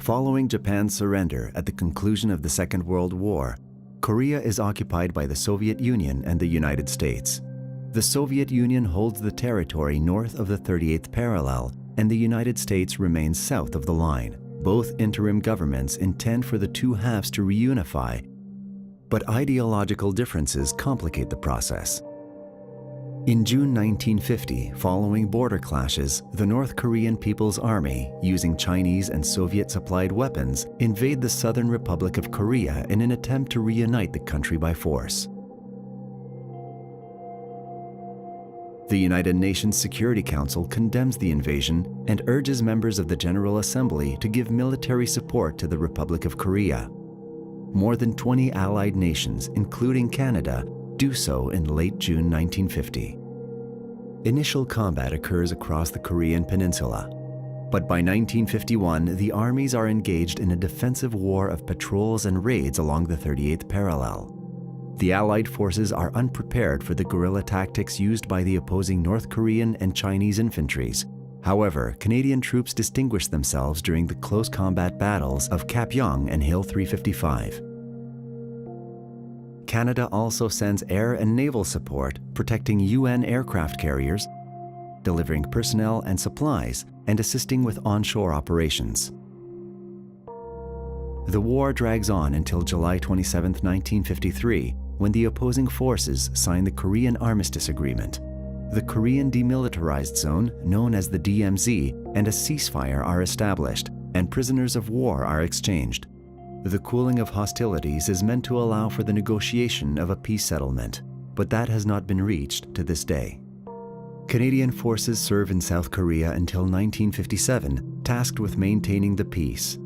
Following Japan's surrender at the conclusion of the Second World War, Korea is occupied by the Soviet Union and the United States. The Soviet Union holds the territory north of the 38th parallel, and the United States remains south of the line. Both interim governments intend for the two halves to reunify, but ideological differences complicate the process. In June 1950, following border clashes, the North Korean People's Army, using Chinese and Soviet-supplied weapons, invade the Southern Republic of Korea in an attempt to reunite the country by force. The United Nations Security Council condemns the invasion and urges members of the General Assembly to give military support to the Republic of Korea. More than 20 allied nations, including Canada, do so in late June 1950. Initial combat occurs across the Korean peninsula, but by 1951 the armies are engaged in a defensive war of patrols and raids along the 38th parallel. The Allied forces are unprepared for the guerrilla tactics used by the opposing North Korean and Chinese infantries. However, Canadian troops distinguished themselves during the close combat battles of Kapyong and Hill 355. Canada also sends air and naval support, protecting UN aircraft carriers, delivering personnel and supplies, and assisting with onshore operations. The war drags on until July 27, 1953, when the opposing forces sign the Korean Armistice Agreement. The Korean Demilitarized Zone, known as the DMZ, and a ceasefire are established, and prisoners of war are exchanged. The cooling of hostilities is meant to allow for the negotiation of a peace settlement, but that has not been reached to this day. Canadian forces serve in South Korea until 1957, tasked with maintaining the peace.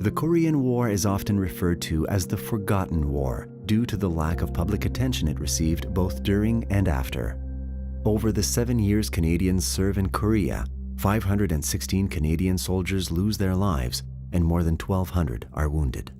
The Korean War is often referred to as the Forgotten War due to the lack of public attention it received both during and after. Over the 7 years Canadians serve in Korea, 516 Canadian soldiers lose their lives and more than 1,200 are wounded.